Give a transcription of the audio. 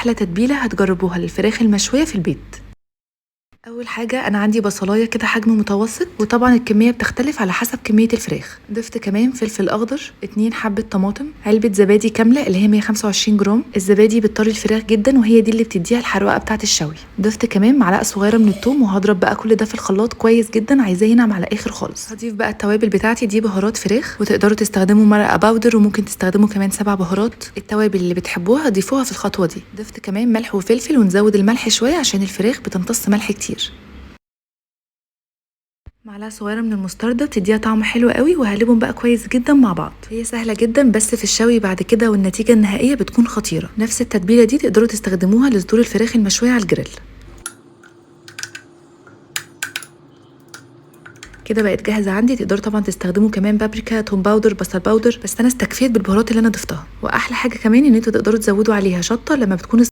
احلى تتبيله هتجربوها للفراخ المشويه في البيت. اول حاجه انا عندي بصلايه كده حجم متوسط، وطبعا الكميه بتختلف على حسب كميه الفراخ. ضفت كمان فلفل اخضر، 2 حبه طماطم، علبه زبادي كامله اللي هي 125 جرام. الزبادي بتطري الفراخ جدا وهي دي اللي بتديها الحروقه بتاعه الشوي. ضفت كمان معلقه صغيره من الثوم، وهضرب بقى كل ده في الخلاط كويس جدا، عايزاه ينعم على الاخر خالص. هضيف بقى التوابل بتاعتي، دي بهارات فراخ، وتقدروا تستخدموا مرقه باودر، وممكن تستخدموا كمان 7 بهارات. التوابل اللي بتحبوها ضيفوها في الخطوه دي. ضفت كمان ملح وفلفل، ونزود الملح شويه عشان الفراخ بتمتص ملح كتير. معلقه صغيره من المستردة بتديها طعم حلو قوي، وهقلبهم بقى كويس جدا مع بعض. هي سهله جدا، بس في الشوي بعد كده والنتيجه النهائيه بتكون خطيره. نفس التتبيله دي تقدروا تستخدموها لصدور الفراخ المشويه على الجريل. كده بقت جاهزه عندي. تقدروا طبعا تستخدموا كمان بابريكا، توم باودر، بصل باودر، بس انا استكفيت بالبهارات اللي انا ضفتها. واحلى حاجه كمان ان انتوا تقدروا تزودوا عليها شطه لما بتكون